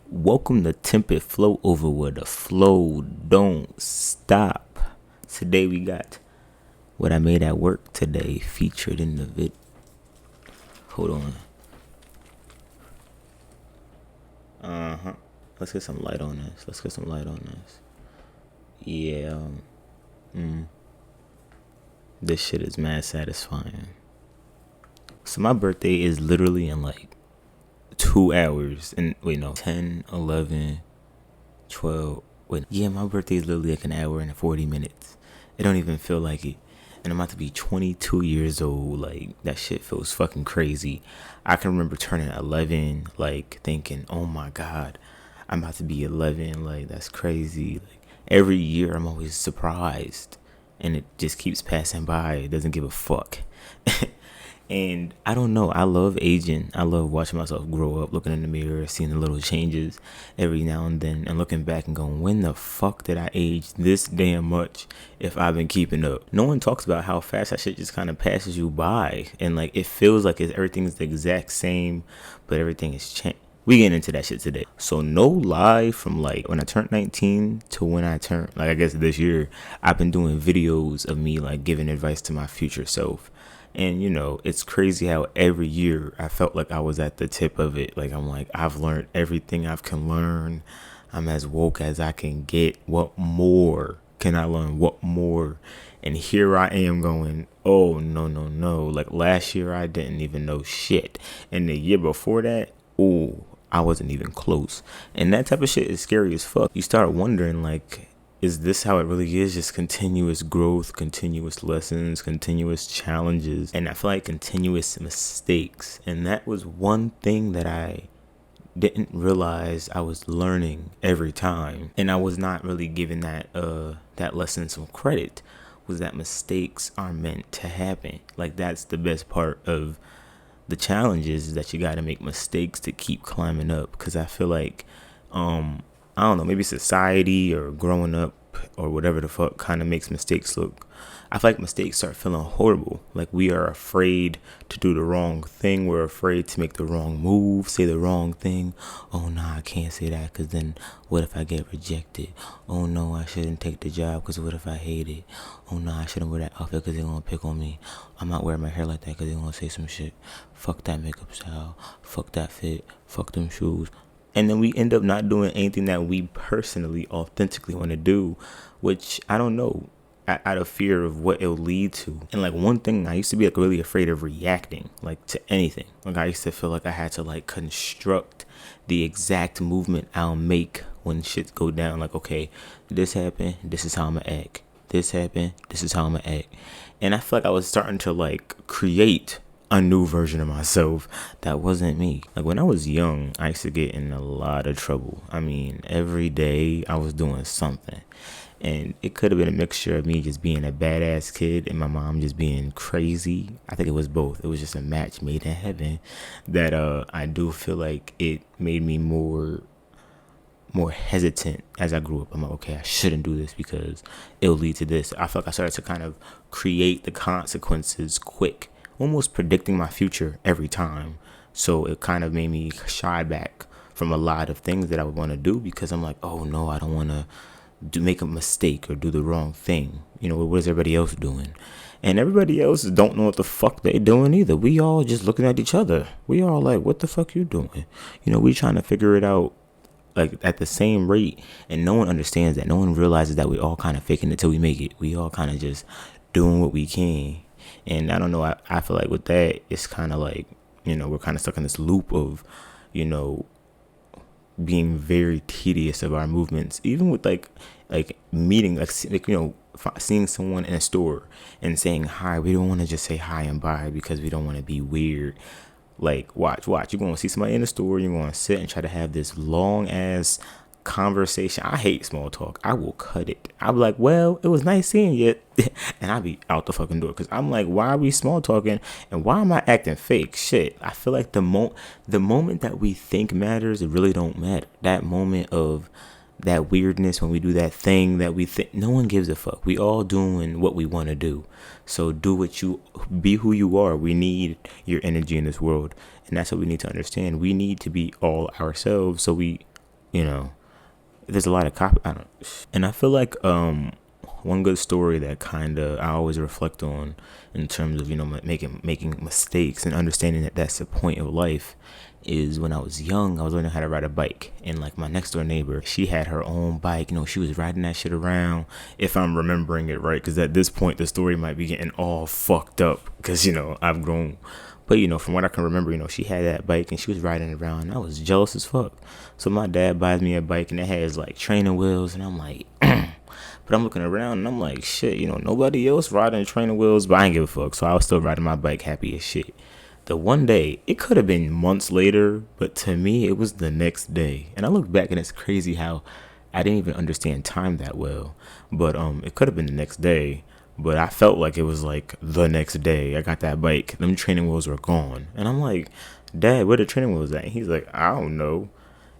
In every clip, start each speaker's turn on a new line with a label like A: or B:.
A: Welcome to TTMPPedFlowover, where the flow don't stop. Today we got what I made at work today featured in the vid. Hold on. Let's get some light on this. Yeah. This shit is mad satisfying. So my birthday is literally in like 2 hours. And wait, no, 10, 11, 12. Wait, yeah, my birthday is literally like an hour and 40 minutes. It don't even feel like it. And I'm about to be 22 years old. Like, that shit feels fucking crazy. I can remember turning 11, like, thinking, oh my God, I'm about to be 11. Like, that's crazy. Like, every year I'm always surprised. And it just keeps passing by. It doesn't give a fuck. And I don't know. I love aging. I love watching myself grow up, looking in the mirror, seeing the little changes every now and then, and looking back and going, when the fuck did I age this damn much if I've been keeping up? No one talks about how fast that shit just kind of passes you by. And like, it feels like everything's the exact same, but everything is changed. We getting into that shit today. So no lie, from like when I turned 19 to when I turned, like, I guess this year, I've been doing videos of me like giving advice to my future self. And, you know, it's crazy how every year I felt like I was at the tip of it. Like, I'm like, I've learned everything I can learn. I'm as woke as I can get. What more can I learn? What more? And here I am going, oh, no. Like, last year I didn't even know shit. And the year before that, oh, I wasn't even close. And that type of shit is scary as fuck. You start wondering, like, is this how it really is? Just continuous growth, continuous lessons, continuous challenges, and I feel like continuous mistakes. And that was one thing that I didn't realize I was learning every time. And I was not really giving that lesson some credit, was that mistakes are meant to happen. Like, that's the best part of the challenges, is that you got to make mistakes to keep climbing up. Because I feel like, I don't know, maybe society or growing up or whatever the fuck kind of makes mistakes look. I feel like mistakes start feeling horrible. Like, we are afraid to do the wrong thing. We're afraid to make the wrong move, say the wrong thing. Oh, no, I can't say that because then what if I get rejected? Oh, no, I shouldn't take the job because what if I hate it? Oh, no, I shouldn't wear that outfit because they're going to pick on me. I'm not wearing my hair like that because they're going to say some shit. Fuck that makeup style. Fuck that fit. Fuck them shoes. And then we end up not doing anything that we personally, authentically want to do, which I don't know, out of fear of what it'll lead to. And like, one thing, I used to be like really afraid of reacting, like, to anything. Like, I used to feel like I had to like construct the exact movement I'll make when shit go down. Like, okay, this happened, this is how I'm gonna act. This happened, this is how I'm gonna act. And I feel like I was starting to like create a new version of myself that wasn't me. Like, when I was young, I used to get in a lot of trouble. I mean, every day I was doing something. And it could have been a mixture of me just being a badass kid and my mom just being crazy. I think it was both. It was just a match made in heaven that I do feel like it made me more hesitant as I grew up. I'm like, okay, I shouldn't do this because it'll lead to this. I felt like I started to kind of create the consequences quick, almost predicting my future every time. So it kind of made me shy back from a lot of things that I would want to do, because I'm like, oh no, I don't want to make a mistake or do the wrong thing. You know, what is everybody else doing? And everybody else don't know what the fuck they doing either. We all just looking at each other. We all like, what the fuck you doing? You know, we trying to figure it out like at the same rate, and no one understands that. No one realizes that we all kind of faking it till we make it. We all kind of just doing what we can. And I don't know, I feel like with that, it's kind of like, you know, we're kind of stuck in this loop of, you know, being very tedious of our movements, even with like meeting, like you know, seeing someone in a store and saying hi. We don't want to just say hi and bye because we don't want to be weird. Like, watch, you're going to see somebody in the store, you're going to sit and try to have this long ass conversation. I hate small talk. I will cut it. I'll be like, well, it was nice seeing you. And I'll be out the fucking door, because I'm like, why are we small talking and why am I acting fake? Shit, I feel like the moment that we think matters, it really don't matter. That moment of that weirdness, when we do that thing that we think, no one gives a fuck. We all doing what we want to do. So be who you are. We need your energy in this world. And that's what we need to understand. We need to be all ourselves. So you know, there's a lot of I don't, and I feel like, one good story that kind of I always reflect on in terms of, making mistakes and understanding that that's the point of life, is when I was young, I was learning how to ride a bike. And like my next door neighbor, she had her own bike. She was riding that shit around, if I'm remembering it right, because at this point the story might be getting all fucked up because I've grown. But from what I can remember, she had that bike and she was riding around, and I was jealous as fuck. So my dad buys me a bike and it has like training wheels, and I'm like but I'm looking around and I'm like, shit, nobody else riding training wheels, but I ain't give a fuck. So I was still riding my bike happy as shit. The one day, it could have been months later, but to me, it was the next day. And I look back and it's crazy how I didn't even understand time that well. But it could have been the next day, but I felt like it was like the next day. I got that bike, them training wheels were gone. And I'm like, Dad, where the training wheels at? And he's like, I don't know.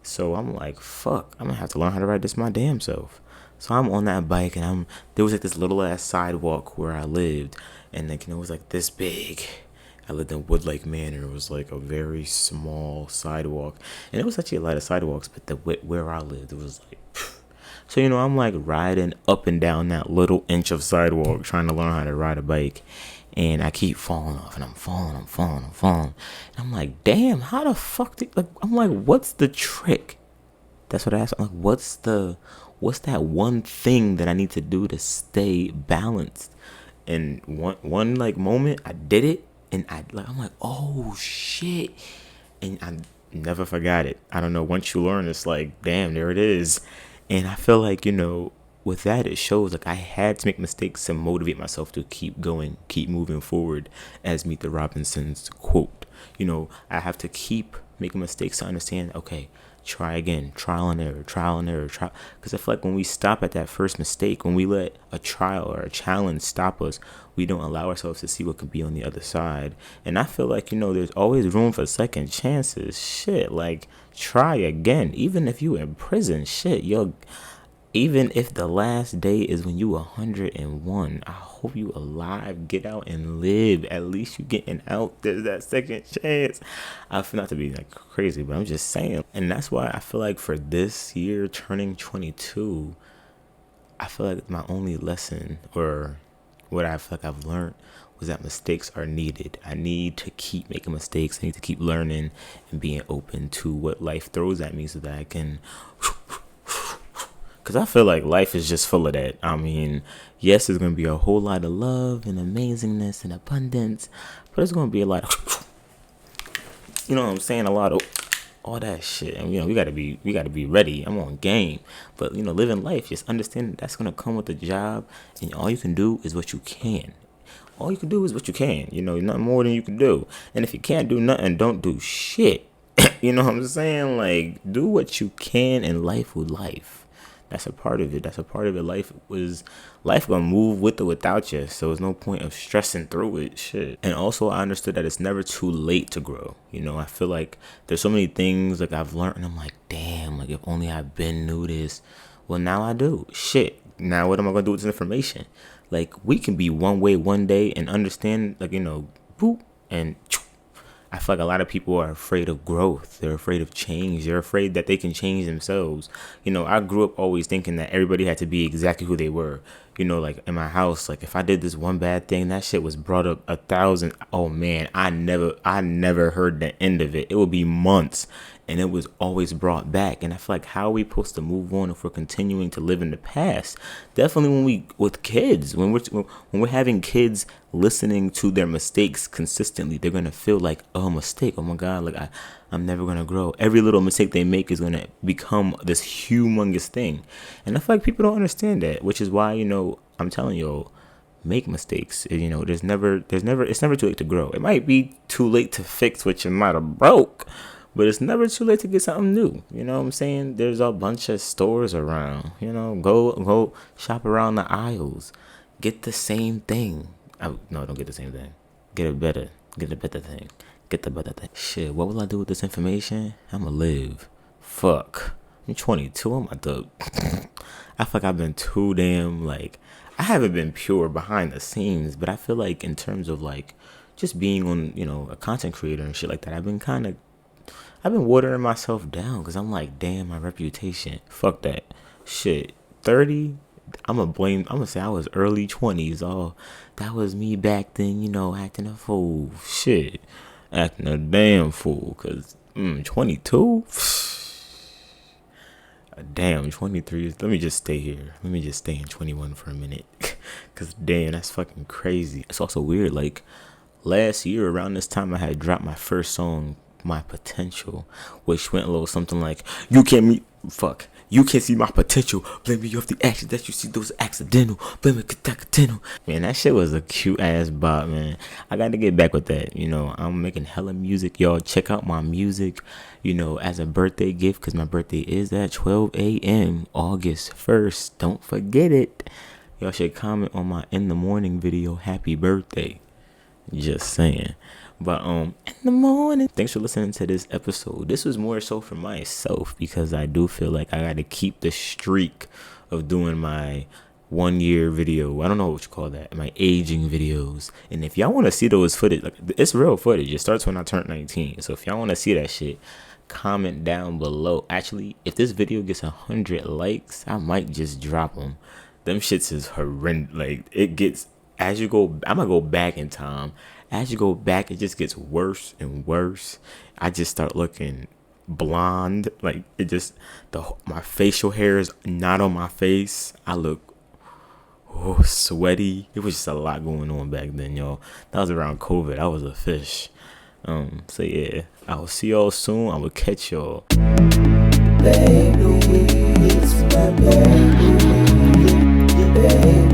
A: So I'm like, fuck, I'm gonna have to learn how to ride this my damn self. So I'm on that bike, and there was like this little ass sidewalk where I lived, and like it was like this big. I lived in Woodlake Manor. It was like a very small sidewalk, and it was actually a lot of sidewalks, but where I lived, it was like. So I'm like riding up and down that little inch of sidewalk, trying to learn how to ride a bike, and I keep falling off, and I'm falling. And I'm like, damn, how the fuck I'm like, what's the trick? That's what I asked. I'm like, what's that one thing that I need to do to stay balanced? And one like moment, I did it, and I'm like, oh shit, and I never forgot it. I don't know. Once you learn, it's like, damn, there it is. And I feel like with that, it shows like I had to make mistakes to motivate myself to keep going, keep moving forward. As Meet the Robinsons quote, I have to keep making mistakes to understand. Okay, try again, trial and error. Because I feel like when we stop at that first mistake, when we let a trial or a challenge stop us, we don't allow ourselves to see what could be on the other side. And I feel like, there's always room for second chances. Shit, like, try again. Even if you in prison, shit, even if the last day is when you 101, I hope you alive, get out and live. At least you getting out. There's that second chance. I feel not to be like crazy, but I'm just saying. And that's why I feel like for this year, turning 22, I feel like my only lesson, or what I feel like I've learned, was that mistakes are needed. I need to keep making mistakes. I need to keep learning and being open to what life throws at me so that I can... Because I feel like life is just full of that. I mean, yes, there's going to be a whole lot of love and amazingness and abundance, but it's going to be a lot of, what I'm saying? A lot of all that shit. And, we got to be ready. I'm on game. But, living life, just understand that's going to come with the job. And all you can do is what you can. All you can do is what you can. Nothing more than you can do. And if you can't do nothing, don't do shit. You know what I'm saying? Like, do what you can in life with life. That's a part of it. Life gonna move with or without you. So there's no point of stressing through it. Shit. And also I understood that it's never too late to grow. I feel like there's so many things like I've learned, and I'm like, damn, like if only I've been knew this. Well, now I do. Shit. Now what am I gonna do with this information? Like, we can be one way one day and understand, like, boop, and I feel like a lot of people are afraid of growth. They're afraid of change. They're afraid that they can change themselves. I grew up always thinking that everybody had to be exactly who they were. Like in my house, like if I did this one bad thing, that shit was brought up 1,000. Oh man, I never heard the end of it. It would be months, and it was always brought back. And I feel like, how are we supposed to move on if we're continuing to live in the past? Definitely with kids, when we're having kids listening to their mistakes consistently, they're gonna feel like, oh, mistake, oh my god, like I'm never gonna grow. Every little mistake they make is gonna become this humongous thing. And I feel like people don't understand that, which is why, I'm telling you, make mistakes. It's never too late to grow. It might be too late to fix what you might have broke, but it's never too late to get something new. You know what I'm saying? There's a bunch of stores around. Go shop around the aisles. Get the same thing. No, don't get the same thing. Get a better thing. Get the better thing. Shit, what will I do with this information? I'ma live. Fuck. I'm 22. I'm about to. I feel like I've been too damn like. I haven't been pure behind the scenes, but I feel like in terms of like just being on, a content creator and shit like that, I've been watering myself down because I'm like, damn, my reputation. Fuck that shit. 30. I'm gonna say I was early 20s. Oh, that was me back then, acting a fool. Shit, acting a damn fool. Cause 22. Damn, 23 is. Let me just stay here. Let me just stay in 21 for a minute. Cause damn, that's fucking crazy. It's also weird. Like last year around this time, I had dropped my first song, My Potential, which went a little something like, You can't see my potential. Blame me off the actions that you see, those accidental. Blame it, accidental. Man, that shit was a cute ass bop, man. I got to get back with that. I'm making hella music. Y'all check out my music, as a birthday gift, because my birthday is at 12 a.m. August 1st. Don't forget it. Y'all should comment on my in the morning video, happy birthday. Just saying. But in the morning. Thanks for listening to this episode. This was more so for myself because I do feel like I gotta keep the streak of doing my 1 year video. I don't know what you call that. My aging videos. And if y'all wanna see those footage, like it's real footage. It starts when I turn 19. So if y'all wanna see that shit, comment down below. Actually, if this video gets 100 likes, I might just drop them. Them shits is horrendous. Like it gets, as you go, I'm gonna go back in time. As you go back, it just gets worse and worse. I just start looking blonde. Like it just, my facial hair is not on my face. I look sweaty. It was just a lot going on back then, y'all. That was around COVID. I was a fish. So yeah, I will see y'all soon. I will catch y'all.
B: Baby, it's my baby, baby.